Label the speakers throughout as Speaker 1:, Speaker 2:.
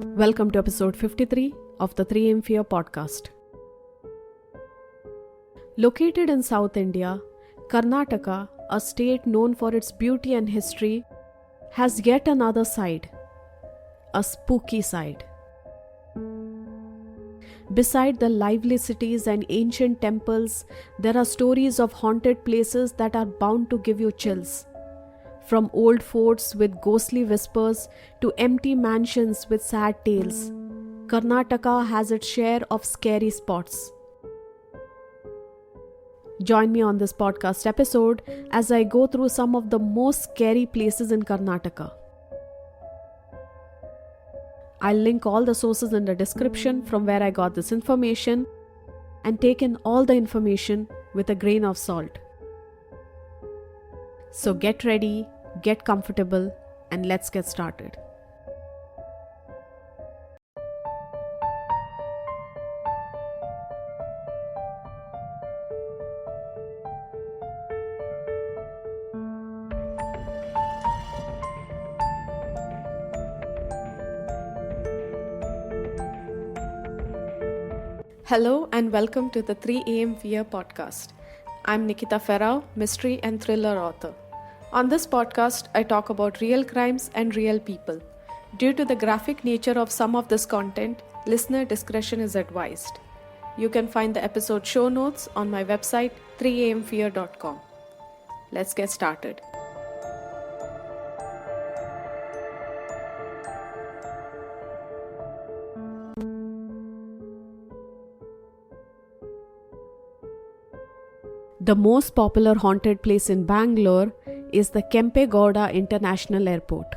Speaker 1: Welcome to episode 53 of the 3am Fear podcast. Located in South India, Karnataka, a state known for its beauty and history, has yet another side, a spooky side. Beside the lively cities and ancient temples, there are stories of haunted places that are bound to give you chills. From old forts with ghostly whispers to empty mansions with sad tales, Karnataka has its share of scary spots. Join me on this podcast episode as I go through some of the most scary places in Karnataka. I'll link all the sources in the description from where I got this information and take in all the information with a grain of salt. So get ready, get comfortable, and let's get started. Hello and welcome to the 3am Fear podcast. I'm Nikita Ferrao, mystery and thriller author. On this podcast, I talk about real crimes and real people. Due to the graphic nature of some of this content, listener discretion is advised. You can find the episode show notes on my website 3amfear.com. Let's get started. The most popular haunted place in Bangalore is the Kempe Gowda International Airport.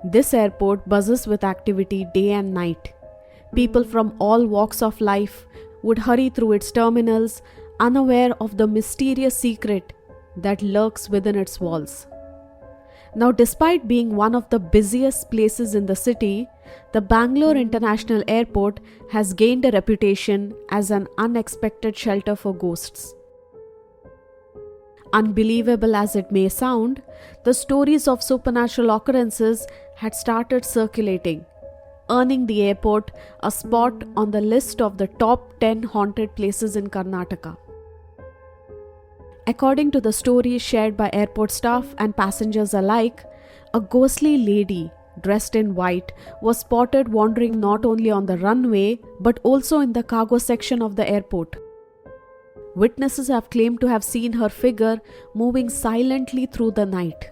Speaker 1: This airport buzzes with activity day and night. People from all walks of life would hurry through its terminals, unaware of the mysterious secret that lurks within its walls. Now, despite being one of the busiest places in the city, the Bangalore International Airport has gained a reputation as an unexpected shelter for ghosts. Unbelievable as it may sound, the stories of supernatural occurrences had started circulating, earning the airport a spot on the list of the top 10 haunted places in Karnataka. According to the stories shared by airport staff and passengers alike, a ghostly lady dressed in white was spotted wandering not only on the runway but also in the cargo section of the airport. Witnesses have claimed to have seen her figure moving silently through the night.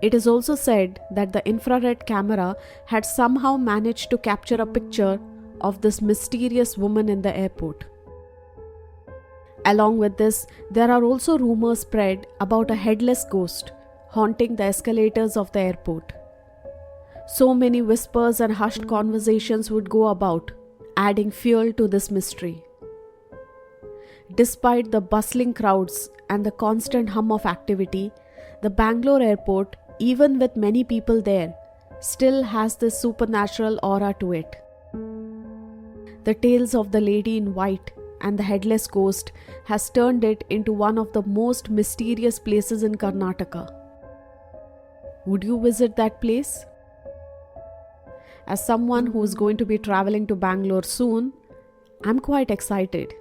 Speaker 1: It is also said that the infrared camera had somehow managed to capture a picture of this mysterious woman in the airport. Along with this, there are also rumors spread about a headless ghost haunting the escalators of the airport. So many whispers and hushed conversations would go about, adding fuel to this mystery. Despite the bustling crowds and the constant hum of activity, the Bangalore airport, even with many people there, still has this supernatural aura to it. The tales of the lady in white and the headless ghost has turned it into one of the most mysterious places in Karnataka. Would you visit that place? As someone who is going to be traveling to Bangalore soon, I'm quite excited.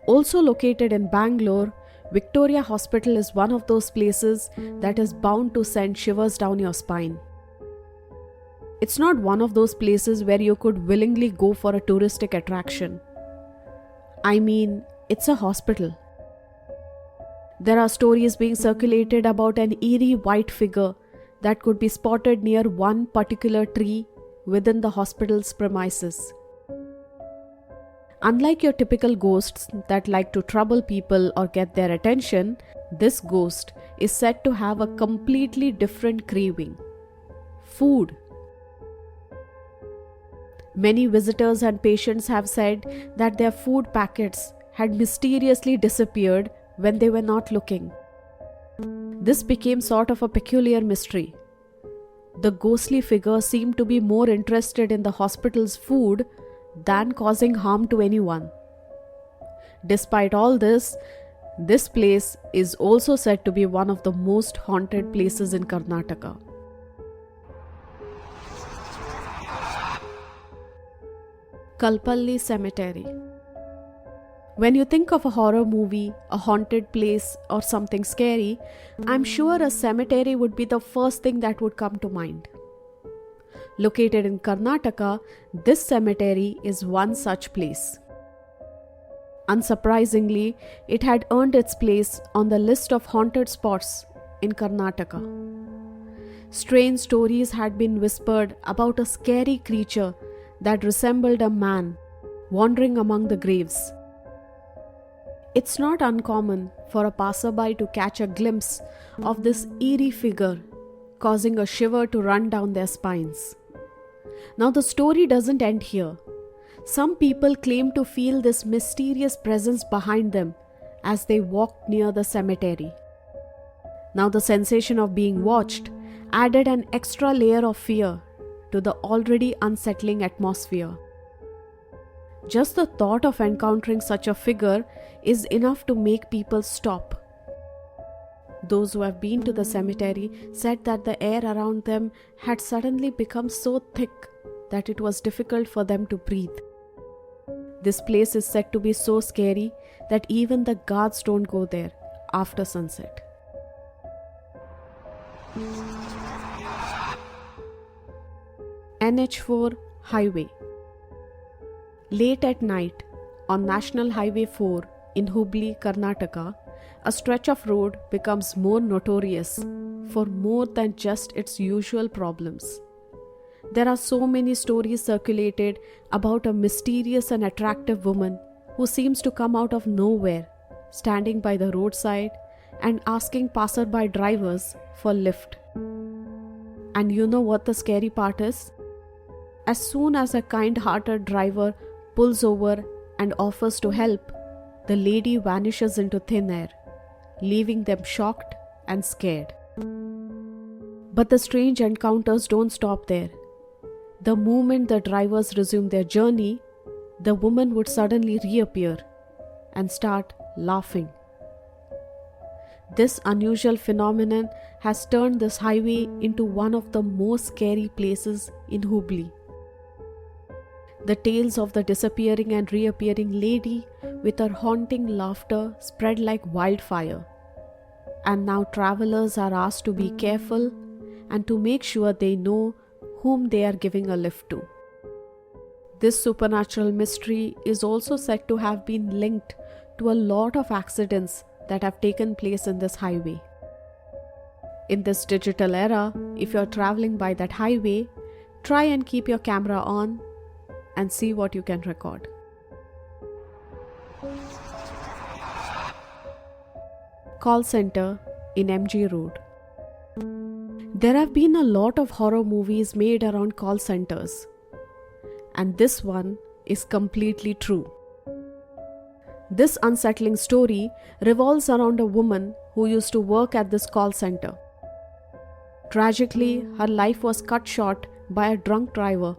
Speaker 1: Also located in Bangalore, Victoria Hospital is one of those places that is bound to send shivers down your spine. It's not one of those places where you could willingly go for a touristic attraction. I mean, it's a hospital. There are stories being circulated about an eerie white figure that could be spotted near one particular tree within the hospital's premises. Unlike your typical ghosts that like to trouble people or get their attention, this ghost is said to have a completely different craving: food. Many visitors and patients have said that their food packets had mysteriously disappeared when they were not looking. This became sort of a peculiar mystery. The ghostly figure seemed to be more interested in the hospital's food than causing harm to anyone. Despite all this, This place is also said to be one of the most haunted places in Karnataka. Kalpalli Cemetery. When you think of a horror movie, a haunted place, or something scary, I'm sure a cemetery would be the first thing that would come to mind. Located in Karnataka, this cemetery is one such place. Unsurprisingly, it had earned its place on the list of haunted spots in Karnataka. Strange stories had been whispered about a scary creature that resembled a man wandering among the graves. It's not uncommon for a passerby to catch a glimpse of this eerie figure, causing a shiver to run down their spines. Now, the story doesn't end here. Some people claim to feel this mysterious presence behind them as they walked near the cemetery. Now, the sensation of being watched added an extra layer of fear to the already unsettling atmosphere. Just the thought of encountering such a figure is enough to make people stop. Those who have been to the cemetery said that the air around them had suddenly become so thick that it was difficult for them to breathe. This place is said to be so scary that even the guards don't go there after sunset. NH4 Highway. Late at night, on National Highway 4 in Hubli, Karnataka, a stretch of road becomes more notorious for more than just its usual problems. There are so many stories circulated about a mysterious and attractive woman who seems to come out of nowhere, standing by the roadside and asking passerby drivers for lift. And you know what the scary part is? As soon as a kind-hearted driver pulls over and offers to help, the lady vanishes into thin air, leaving them shocked and scared. But the strange encounters don't stop there. The moment the drivers resume their journey, the woman would suddenly reappear and start laughing. This unusual phenomenon has turned this highway into one of the most scary places in Hubli. The tales of the disappearing and reappearing lady with her haunting laughter spread like wildfire. And now travelers are asked to be careful and to make sure they know whom they are giving a lift to. This supernatural mystery is also said to have been linked to a lot of accidents that have taken place in this highway. In this digital era, if you're traveling by that highway, try and keep your camera on and see what you can record. Call center in MG Road. There have been a lot of horror movies made around call centers, and this one is completely true. This unsettling story revolves around a woman who used to work at this call center. Tragically, her life was cut short by a drunk driver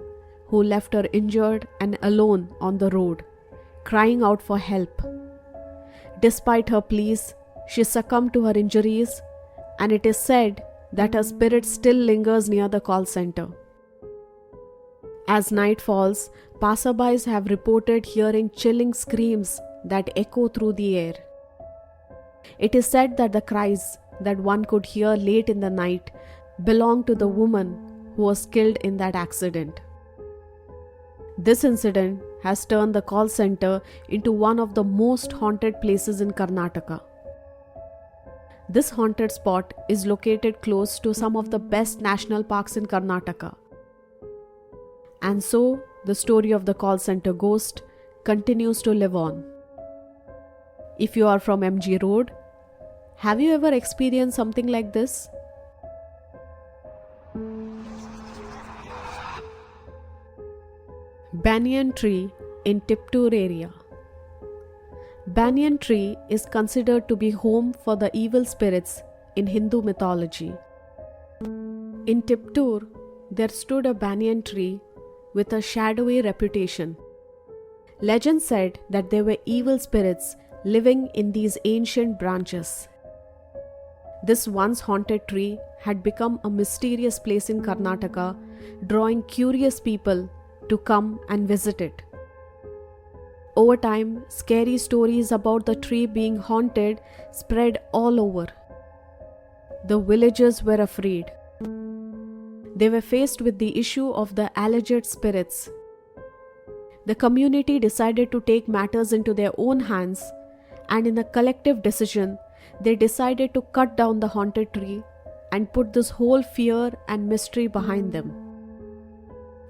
Speaker 1: who left her injured and alone on the road, crying out for help. Despite her pleas, she succumbed to her injuries, and it is said that her spirit still lingers near the call center. As night falls, passerbys have reported hearing chilling screams that echo through the air. It is said that the cries that one could hear late in the night belong to the woman who was killed in that accident. This incident has turned the call center into one of the most haunted places in Karnataka. This haunted spot is located close to some of the best national parks in Karnataka. And so, the story of the call center ghost continues to live on. If you are from MG Road, have you ever experienced something like this? Banyan tree in Tiptur area. Banyan tree is considered to be home for the evil spirits in Hindu mythology. In Tiptur, there stood a banyan tree with a shadowy reputation. Legend said that there were evil spirits living in these ancient branches. This once haunted tree had become a mysterious place in Karnataka, drawing curious people to come and visit it. Over time, scary stories about the tree being haunted spread all over. The villagers were afraid. They were faced with the issue of the alleged spirits. The community decided to take matters into their own hands, and in a collective decision, they decided to cut down the haunted tree and put this whole fear and mystery behind them.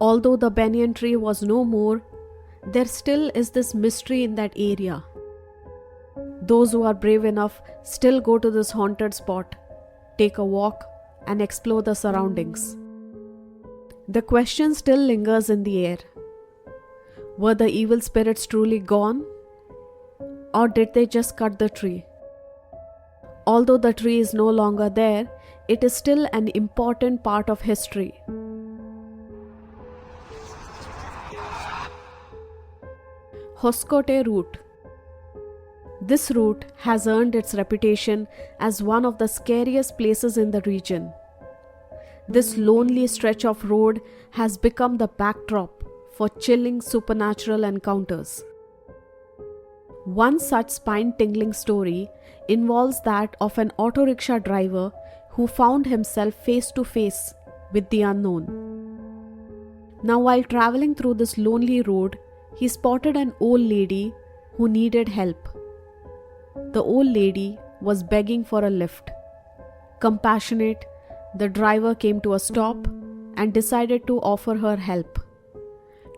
Speaker 1: Although the banyan tree was no more, there still is this mystery in that area. Those who are brave enough still go to this haunted spot, take a walk, and explore the surroundings. The question still lingers in the air. Were the evil spirits truly gone? Or did they just cut the tree? Although the tree is no longer there, it is still an important part of history. Hoskote route. This route has earned its reputation as one of the scariest places in the region. This lonely stretch of road has become the backdrop for chilling supernatural encounters. One such spine-tingling story involves that of an auto rickshaw driver who found himself face to face with the unknown. Now, while traveling through this lonely road, he spotted an old lady who needed help. The old lady was begging for a lift. Compassionate, the driver came to a stop and decided to offer her help.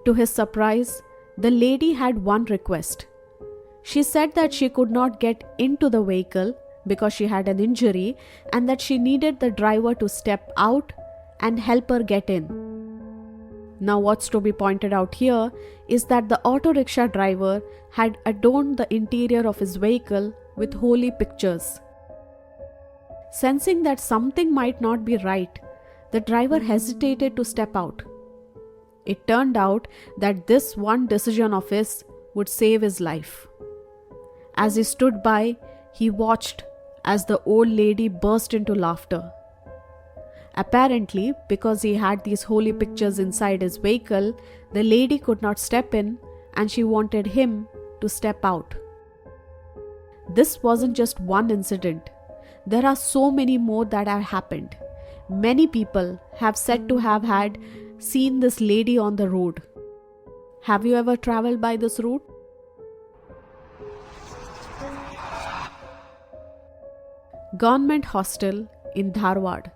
Speaker 1: To his surprise, the lady had one request. She said that she could not get into the vehicle because she had an injury and that she needed the driver to step out and help her get in. Now, what's to be pointed out here is that the auto rickshaw driver had adorned the interior of his vehicle with holy pictures. Sensing that something might not be right, the driver hesitated to step out. It turned out that this one decision of his would save his life. As he stood by, he watched as the old lady burst into laughter. Apparently, because he had these holy pictures inside his vehicle, the lady could not step in and she wanted him to step out. This wasn't just one incident. There are so many more that have happened. Many people have said to have had seen this lady on the road. Have you ever traveled by this route? Government Hostel in Dharwad.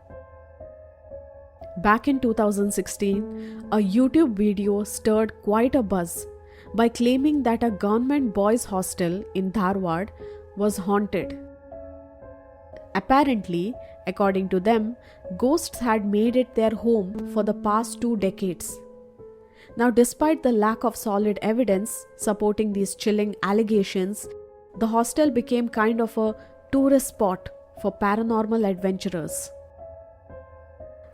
Speaker 1: Back in 2016, a YouTube video stirred quite a buzz by claiming that a government boys' hostel in Dharwad was haunted. Apparently, according to them, ghosts had made it their home for the past 2 decades. Now, despite the lack of solid evidence supporting these chilling allegations, the hostel became kind of a tourist spot for paranormal adventurers.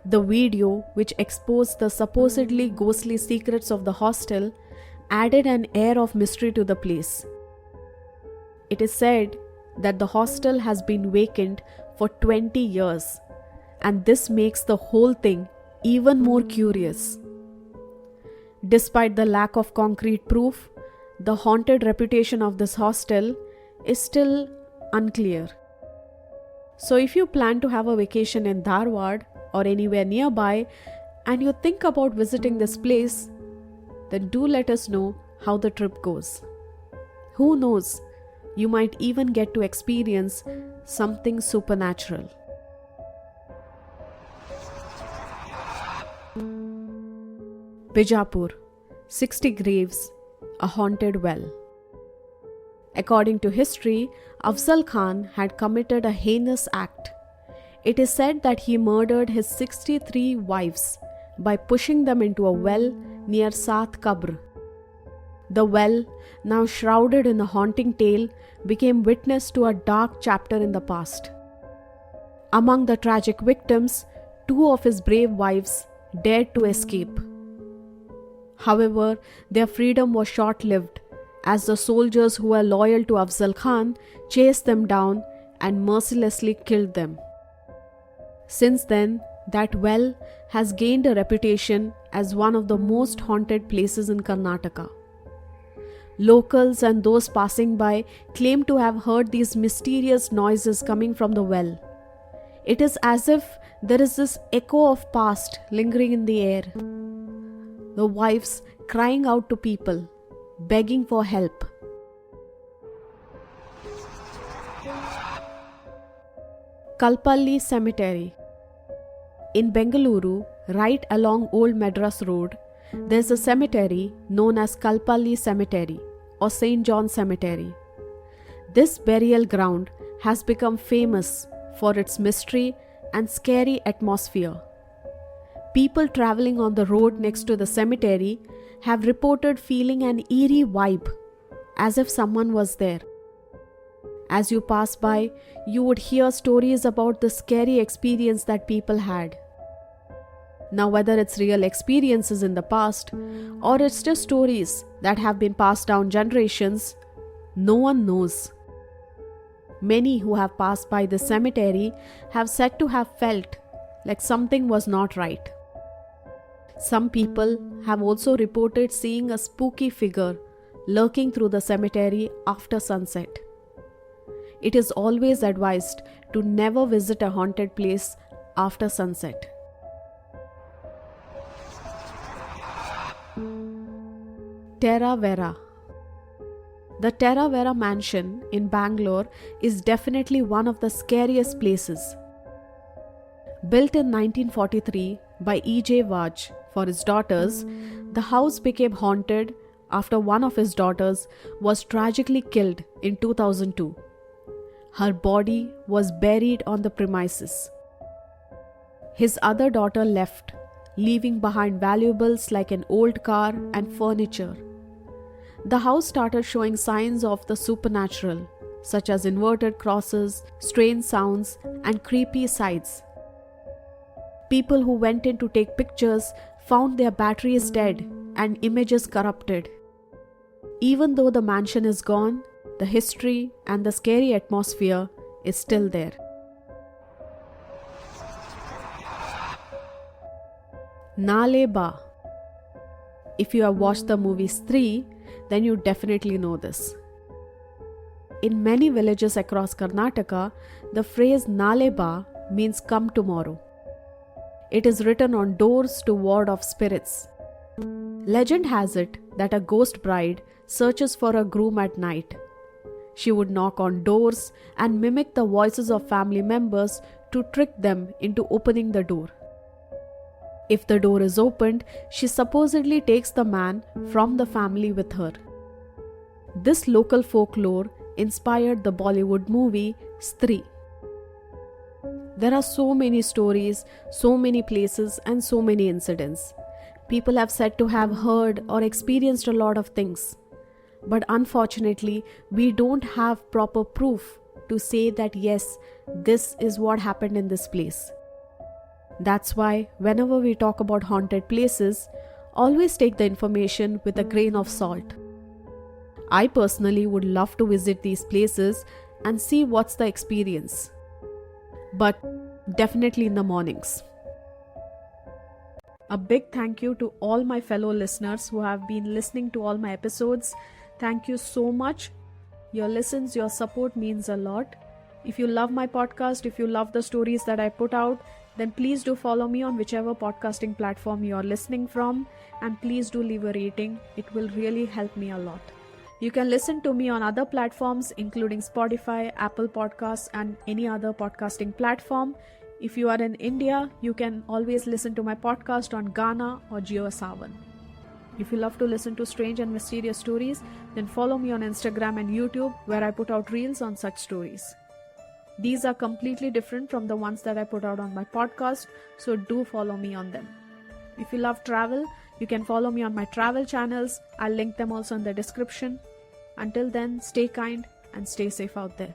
Speaker 1: The video, which exposed the supposedly ghostly secrets of the hostel, added an air of mystery to the place. It is said that the hostel has been vacant for 20 years, and this makes the whole thing even more curious. Despite the lack of concrete proof, the haunted reputation of this hostel is still unclear. So if you plan to have a vacation in Dharwad or anywhere nearby and you think about visiting this place, then do let us know how the trip goes. Who knows, you might even get to experience something supernatural. Bijapur, 60 graves, a haunted well. According to history, Afzal Khan had committed a heinous act. It is said that he murdered his 63 wives by pushing them into a well near Sat Kabr. The well, now shrouded in a haunting tale, became witness to a dark chapter in the past. Among the tragic victims, 2 of his brave wives dared to escape. However, their freedom was short-lived as the soldiers who were loyal to Afzal Khan chased them down and mercilessly killed them. Since then, that well has gained a reputation as one of the most haunted places in Karnataka. Locals and those passing by claim to have heard these mysterious noises coming from the well. It is as if there is this echo of past lingering in the air. The wives crying out to people, begging for help. Kalpalli Cemetery. In Bengaluru, right along Old Madras Road, there is a cemetery known as Kalpalli Cemetery or St. John Cemetery. This burial ground has become famous for its mystery and scary atmosphere. People traveling on the road next to the cemetery have reported feeling an eerie vibe, as if someone was there. As you pass by, you would hear stories about the scary experience that people had. Now, whether it's real experiences in the past or it's just stories that have been passed down generations, no one knows. Many who have passed by the cemetery have said to have felt like something was not right. Some people have also reported seeing a spooky figure lurking through the cemetery after sunset. It is always advised to never visit a haunted place after sunset. Terra Vera. The Terra Vera mansion in Bangalore is definitely one of the scariest places. Built in 1943 by E.J. Vaj for his daughters, the house became haunted after one of his daughters was tragically killed in 2002. Her body was buried on the premises. His other daughter left, leaving behind valuables like an old car and furniture. The house started showing signs of the supernatural, such as inverted crosses, strange sounds, and creepy sights. People who went in to take pictures found their batteries dead and images corrupted. Even though the mansion is gone, the history and the scary atmosphere is still there. Nale Ba. If you have watched the movie Stree, then you definitely know this. In many villages across Karnataka, the phrase Nale Ba means come tomorrow. It is written on doors to ward off spirits. Legend has it that a ghost bride searches for a groom at night. She would knock on doors and mimic the voices of family members to trick them into opening the door. If the door is opened, she supposedly takes the man from the family with her. This local folklore inspired the Bollywood movie Stree. There are so many stories, so many places, and so many incidents. People have said to have heard or experienced a lot of things. But unfortunately, we don't have proper proof to say that yes, this is what happened in this place. That's why whenever we talk about haunted places, always take the information with a grain of salt. I personally would love to visit these places and see what's the experience. But definitely in the mornings. A big thank you to all my fellow listeners who have been listening to all my episodes. Thank you so much. Your listens, your support means a lot. If you love my podcast, if you love the stories that I put out, then please do follow me on whichever podcasting platform you are listening from, and please do leave a rating. It will really help me a lot. You can listen to me on other platforms including Spotify, Apple Podcasts, and any other podcasting platform. If you are in India, you can always listen to my podcast on Gaana or JioSaavn. If you love to listen to strange and mysterious stories, then follow me on Instagram and YouTube, where I put out reels on such stories. These are completely different from the ones that I put out on my podcast, so do follow me on them. If you love travel, you can follow me on my travel channels. I'll link them also in the description. Until then, stay kind and stay safe out there.